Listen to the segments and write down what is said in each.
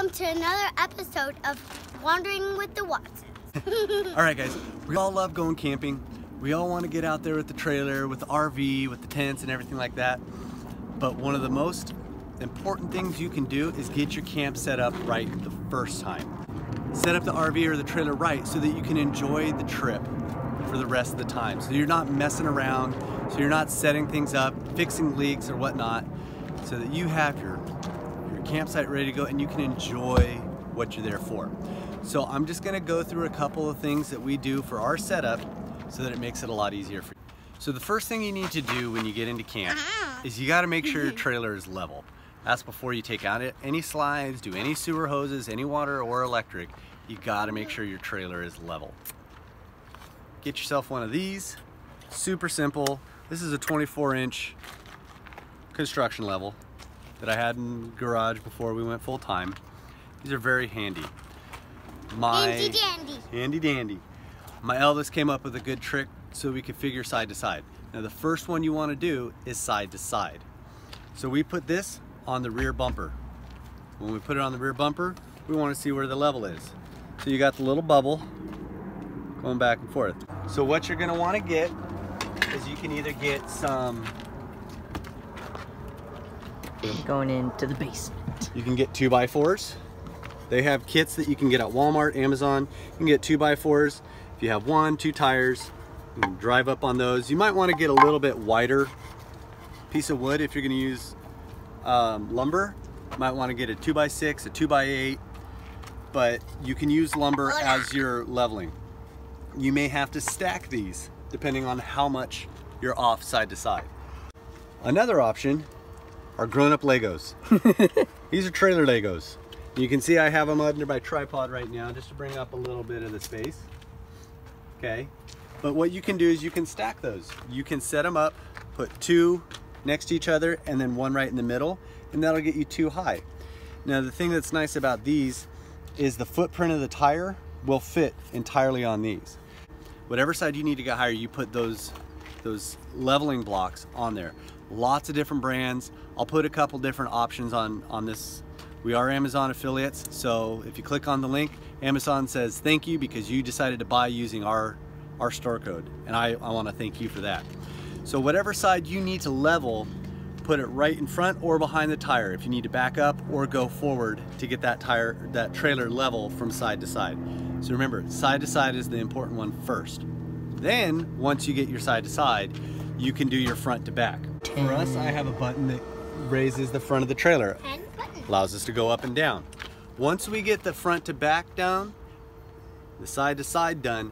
welcome to another episode of Wandering with the Watsons. All right, guys, we all love going camping. We all want to get out there with the trailer, with the RV, with the tents and everything like that. But one of the most important things you can do is get your camp set up right the first time. Set up the RV or the trailer right so that you can enjoy the trip for the rest of the time. So you're not messing around, so you're not setting things up, fixing leaks or whatnot, so that you have your campsite ready to go and you can enjoy what you're there for. So I'm just gonna go through a couple of things that we do for our setup so that it makes it a lot easier for you. So the first thing you need to do when you get into camp is you gotta make sure your trailer is level. That's before you take out any slides, do any sewer hoses, any water or electric. You gotta make sure your trailer is level. Get yourself one of these, super simple. This is a 24-inch construction level that I had in the garage before we went full time. These are very handy. Handy dandy. Handy dandy. My eldest came up with a good trick so we could figure side to side. Now the first one you want to do is side to side. So we put this on the rear bumper. When we put it on the rear bumper, we want to see where the level is. So you got the little bubble going back and forth. So what you're going to want to get is you can either get some, going into the basement. you can get 2x4s. They have kits that you can get at Walmart, Amazon. You can get 2x4s. If you have 1, 2 tires, you can drive up on those. You might want to get a little bit wider piece of wood if you're going to use lumber. You might want to get a 2x6, a 2x8, but you can use lumber as you're leveling. You may have to stack these depending on how much you're off side to side. Another option are grown-up Legos. These are trailer Legos. You can see I have them under my tripod right now just to bring up a little bit of the space. Okay, but what you can do is you can stack those. You can set them up, put 2 next to each other and then 1 right in the middle, and that'll get you 2 high. Now the thing that's nice about these is the footprint of the tire will fit entirely on these. Whatever side you need to get higher, you put those leveling blocks on there. Lots of different brands. I'll put a couple different options on this. We are Amazon affiliates, so if you click on the link, Amazon says thank you because you decided to buy using our store code, and I want to thank you for that. So whatever side you need to level, put it right in front or behind the tire if you need to back up or go forward to get that trailer level from side to side. So remember, side to side is the important one first. Then once you get your side to side, you can do your front to back. For us, I have a button that raises the front of the trailer. Allows us to go up and down. Once we get the front to back down, the side to side done,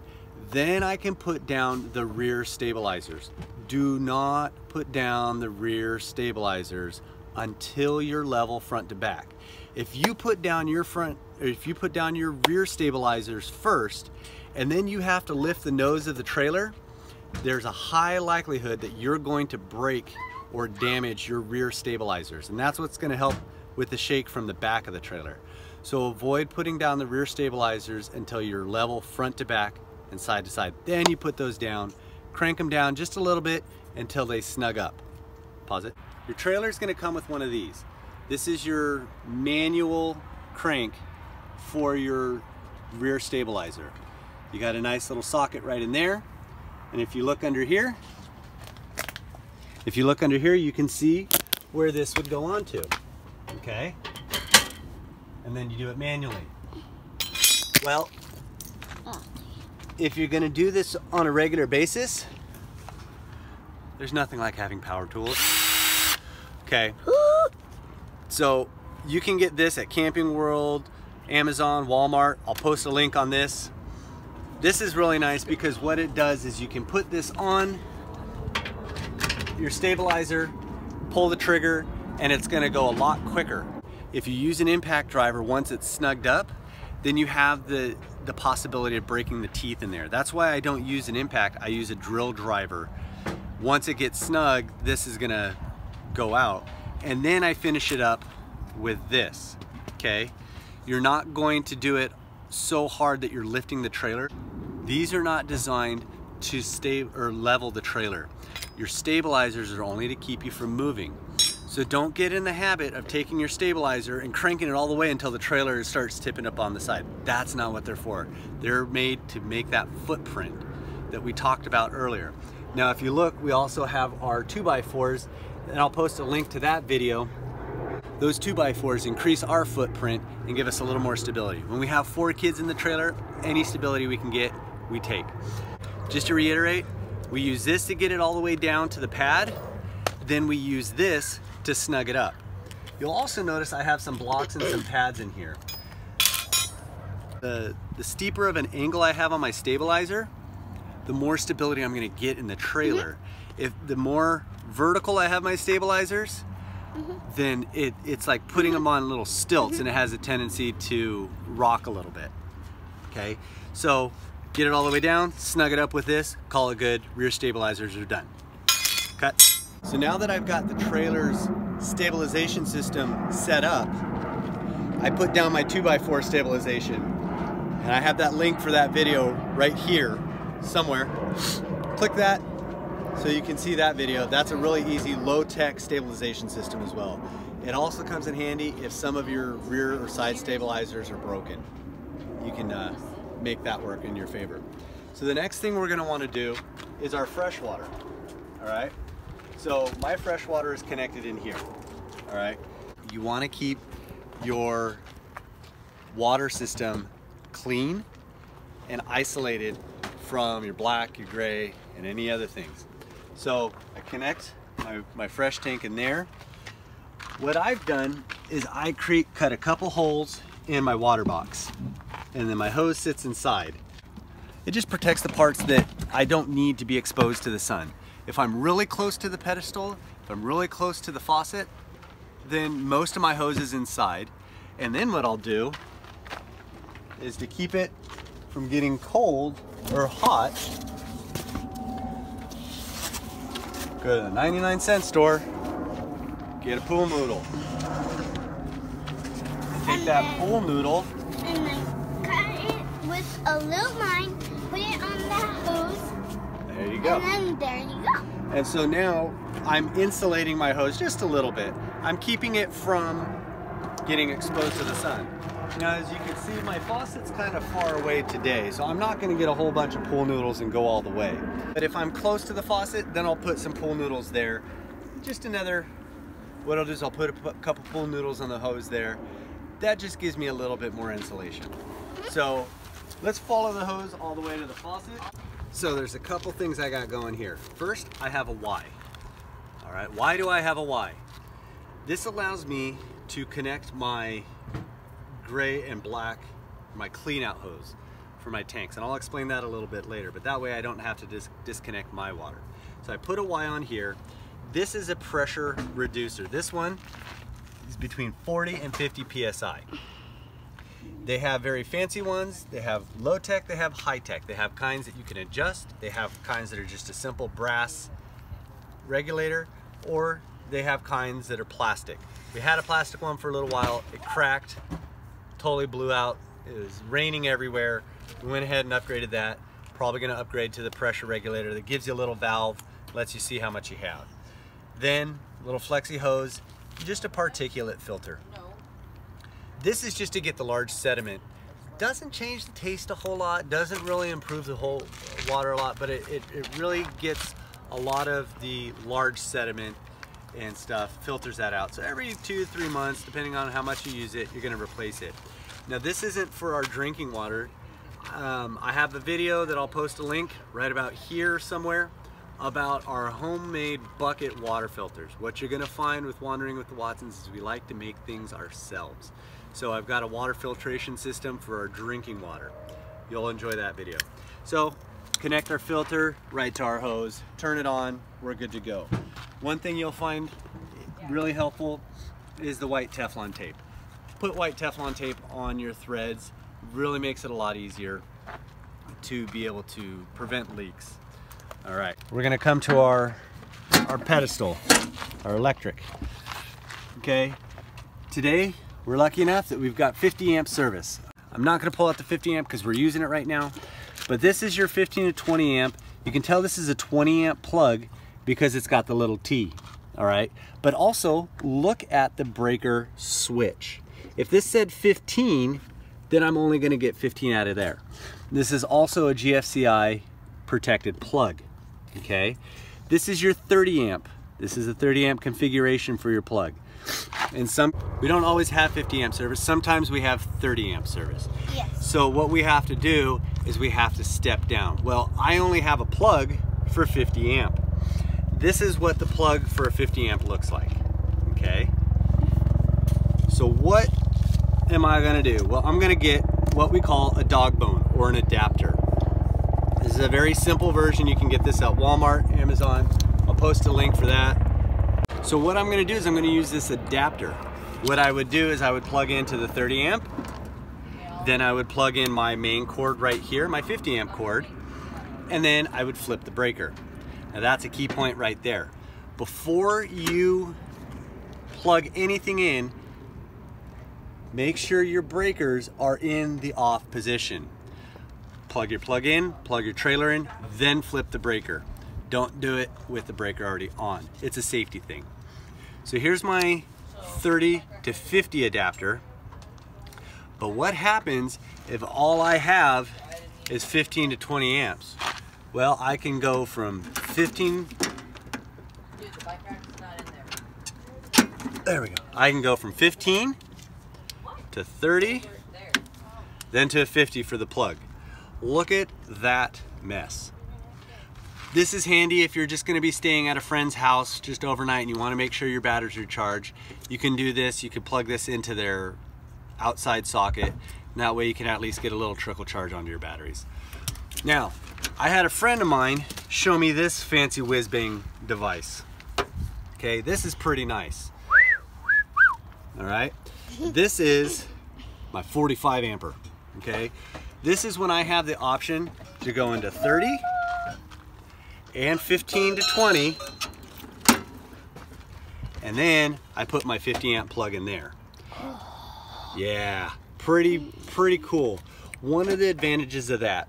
then I can put down the rear stabilizers. Do not put down the rear stabilizers until you're level front to back. If you put down your rear stabilizers first, and then you have to lift the nose of the trailer, there's a high likelihood that you're going to break or damage your rear stabilizers, and that's what's going to help with the shake from the back of the trailer. So avoid putting down the rear stabilizers until you're level front to back and side to side. Then you put those down, crank them down just a little bit until they snug up. Pause it. Your trailer is going to come with one of these. This is your manual crank for your rear stabilizer. You got a nice little socket right in there, and if you look under here, you can see where this would go onto. Okay, and then you do it manually. Well, if you're going to do this on a regular basis, there's nothing like having power tools. Okay, so you can get this at Camping World, Amazon, Walmart. I'll post a link on this. This is really nice because what it does is you can put this on your stabilizer, pull the trigger, and it's going to go a lot quicker. If you use an impact driver, once it's snugged up, then you have the possibility of breaking the teeth in there. That's why I don't use an impact, I use a drill driver. Once it gets snug, this is gonna go out. And then I finish it up with this, okay? You're not going to do it so hard that you're lifting the trailer. These are not designed to level the trailer. Your stabilizers are only to keep you from moving. So don't get in the habit of taking your stabilizer and cranking it all the way until the trailer starts tipping up on the side. That's not what they're for. They're made to make that footprint that we talked about earlier. Now if you look, we also have our 2x4s, and I'll post a link to that video. Those 2x4s increase our footprint and give us a little more stability. When we have 4 kids in the trailer, any stability we can get, we take. Just to reiterate, we use this to get it all the way down to the pad, then we use this to snug it up. You'll also notice I have some blocks and some pads in here. The steeper of an angle I have on my stabilizer, the more stability I'm gonna get in the trailer. If the more vertical I have my stabilizers, then it's like putting them on little stilts, and it has a tendency to rock a little bit. Okay, so get it all the way down, snug it up with this, call it good, rear stabilizers are done. Cut. So now that I've got the trailer's stabilization system set up, I put down my 2x4 stabilization, and I have that link for that video right here somewhere. Click that so you can see that video. That's a really easy low-tech stabilization system as well. It also comes in handy if some of your rear or side stabilizers are broken. You can make that work in your favor. So the next thing we're going to want to do is our fresh water. All right. So my fresh water is connected in here. All right. You want to keep your water system clean and isolated from your black, your gray, and any other things. So I connect my fresh tank in there. What I've done is I cut a couple holes in my water box, and then my hose sits inside. It just protects the parts that I don't need to be exposed to the sun. If I'm really close to the pedestal, if I'm really close to the faucet, then most of my hose is inside. And then what I'll do is, to keep it from getting cold or hot, go to the 99-cent store, get a pool noodle. Take that pool noodle and then cut it with a little line, put it on that hose. There you go. And then there you go. And so now I'm insulating my hose just a little bit. I'm keeping it from getting exposed to the sun. Now, as you can see, my faucet's kind of far away today, so I'm not gonna get a whole bunch of pool noodles and go all the way. But if I'm close to the faucet, then I'll put some pool noodles there. Just another, what I'll do is I'll put a couple pool noodles on the hose there. That just gives me a little bit more insulation. So let's follow the hose all the way to the faucet. So there's a couple things I got going here. First, I have a Y. All right, why do I have a Y? This allows me to connect my gray and black, my clean out hose for my tanks. And I'll explain that a little bit later, but that way I don't have to disconnect my water. So I put a Y on here. This is a pressure reducer. This one is between 40 and 50 PSI. They have very fancy ones, they have low tech, they have high tech. They have kinds that you can adjust, they have kinds that are just a simple brass regulator, or they have kinds that are plastic. We had a plastic one for a little while, it cracked, totally blew out, it was raining everywhere. We went ahead and upgraded that. Probably gonna upgrade to the pressure regulator that gives you a little valve, lets you see how much you have. Then, little flexi hose, just a particulate filter. This is just to get the large sediment. Doesn't change the taste a whole lot, doesn't really improve the whole water a lot, but it really gets a lot of the large sediment and stuff, filters that out. So every 2 to 3 months, depending on how much you use it, you're gonna replace it. Now this isn't for our drinking water. I have a video that I'll post a link right about here somewhere about our homemade bucket water filters. What you're gonna find with Wandering with the Watsons is we like to make things ourselves. So I've got a water filtration system for our drinking water. You'll enjoy that video. So connect our filter right to our hose, turn it on, we're good to go. One thing you'll find really helpful is the white Teflon tape. Put white Teflon tape on your threads, really makes it a lot easier to be able to prevent leaks. All right, we're gonna come to our pedestal, our electric. Okay, today we're lucky enough that we've got 50 amp service. I'm not gonna pull out the 50 amp because we're using it right now, but this is your 15 to 20 amp. You can tell this is a 20 amp plug because it's got the little T. all right? But also look at the breaker switch. If this said 15, then I'm only gonna get 15 out of there. This is also a GFCI protected plug, okay? This is your 30 amp. This is a 30 amp configuration for your plug. And we don't always have 50 amp service. Sometimes we have 30 amp service. Yes. So what we have to do is we have to step down. Well, I only have a plug for 50 amp. This is what the plug for a 50 amp looks like, okay? So what am I gonna do? Well, I'm gonna get what we call a dog bone or an adapter. This is a very simple version. You can get this at Walmart, Amazon. I'll post a link for that. So what I'm gonna do is I'm gonna use this adapter. What I would do is I would plug into the 30 amp, then I would plug in my main cord right here, my 50 amp cord, and then I would flip the breaker. Now that's a key point right there. Before you plug anything in, make sure your breakers are in the off position. Plug your plug in, plug your trailer in, then flip the breaker. Don't do it with the breaker already on. It's a safety thing. So here's my 30 to 50 adapter. But what happens if all I have is 15 to 20 amps? Well, I can go from 15. There we go. I can go from 15 to 30, then to 50 for the plug. Look at that mess. This is handy if you're just gonna be staying at a friend's house just overnight and you wanna make sure your batteries are charged. You can do this, you can plug this into their outside socket, and that way you can at least get a little trickle charge onto your batteries. Now, I had a friend of mine show me this fancy whiz-bang device. Okay, this is pretty nice. All right, this is my 45 amper, okay? This is when I have the option to go into 30 and 15 to 20, and then I put my 50 amp plug in there. Yeah, pretty cool. One of the advantages of that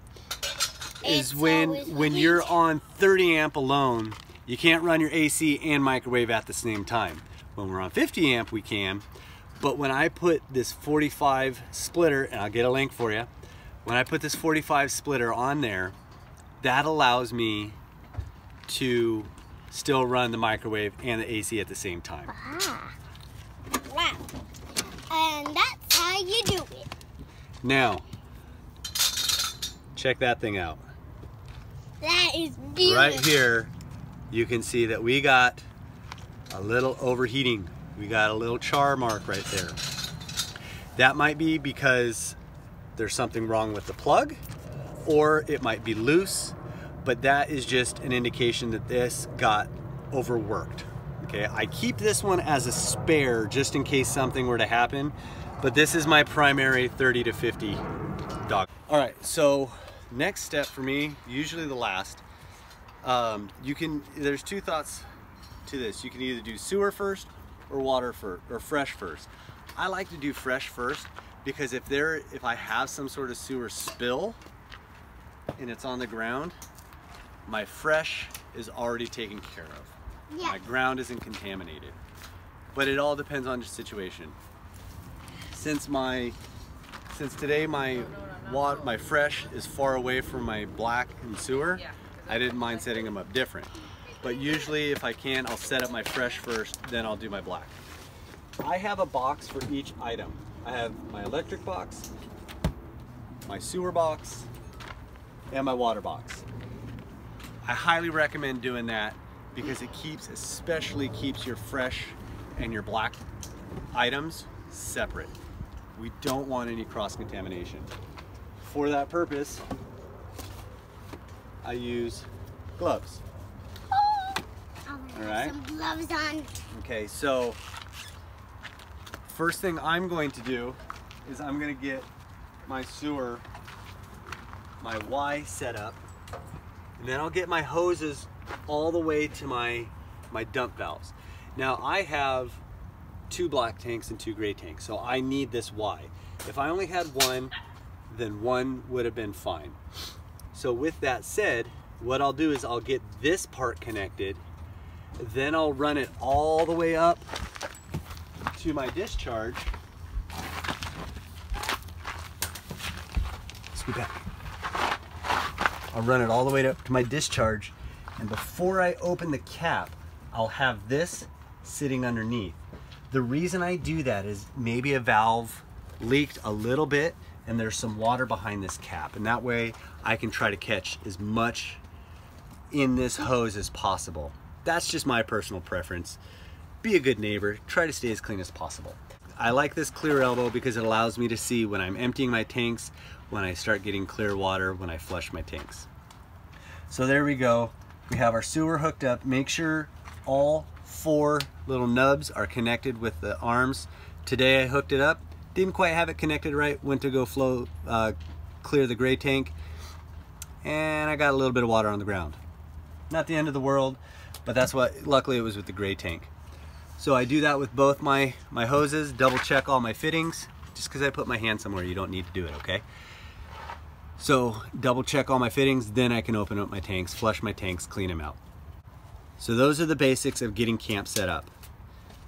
is when you're on 30 amp alone, you can't run your AC and microwave at the same time. When we're on 50 amp, we can. But when I put this 45 splitter, and I'll get a link for you, when I put this 45 splitter on there, that allows me to still run the microwave and the AC at the same time. Ah. Wow. And that's how you do it. Now, check that thing out. That is beautiful. Right here, you can see that we got a little overheating. We got a little char mark right there. That might be because there's something wrong with the plug, or it might be loose, but that is just an indication that this got overworked. Okay, I keep this one as a spare just in case something were to happen, but this is my primary 30 to 50 dog. All right, so next step for me, usually the last, there's two thoughts to this. You can either do sewer first or water first, or fresh first. I like to do fresh first because if I have some sort of sewer spill and it's on the ground, my fresh is already taken care of. Yeah. My ground isn't contaminated. But it all depends on your situation. Since today my fresh is far away from my black and sewer, I didn't mind setting them up different. But usually if I can, I'll set up my fresh first, then I'll do my black. I have a box for each item. I have my electric box, my sewer box, and my water box. I highly recommend doing that because it especially keeps your fresh and your black items separate. We don't want any cross-contamination. For that purpose, I use gloves. All right. Some gloves on. Okay, so first thing I'm going to do is I'm going to get my sewer, my Y set up, and then I'll get my hoses all the way to my dump valves. Now I have 2 black tanks and 2 gray tanks, so I need this Y. If I only had one, then one would have been fine. So with that said, what I'll do is I'll get this part connected, Then I'll run it all the way up to my discharge. Scoot back. I'll run it all the way up to my discharge, and before I open the cap, I'll have this sitting underneath. The reason I do that is maybe a valve leaked a little bit and there's some water behind this cap, and that way I can try to catch as much in this hose as possible. That's just my personal preference. Be a good neighbor, try to stay as clean as possible. I like this clear elbow because it allows me to see when I'm emptying my tanks, when I start getting clear water, when I flush my tanks. So there we go. We have our sewer hooked up. Make sure all 4 little nubs are connected with the arms. Today I hooked it up. Didn't quite have it connected right. Went to go clear the gray tank, and I got a little bit of water on the ground. Not the end of the world, but that's what, luckily it was with the gray tank. So I do that with both my hoses, double check all my fittings. Just because I put my hand somewhere, you don't need to do it, okay? So double check all my fittings, then I can open up my tanks, flush my tanks, clean them out. So those are the basics of getting camp set up.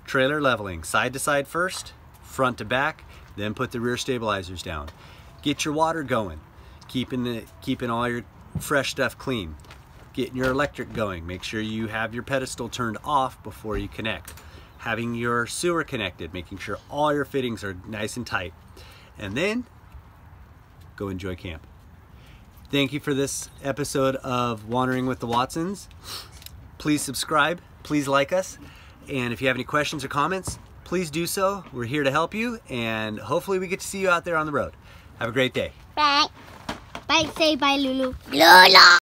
Trailer leveling, side to side first, front to back, then put the rear stabilizers down. Get your water going, keeping all your fresh stuff clean. Getting your electric going, make sure you have your pedestal turned off before you connect. Having your sewer connected, making sure all your fittings are nice and tight. And then, go enjoy camp. Thank you for this episode of Wandering with the Watsons. Please subscribe, please like us, and if you have any questions or comments, please do so. We're here to help you, and hopefully we get to see you out there on the road. Have a great day. Bye. Bye. Say bye, Lulu. Lulu.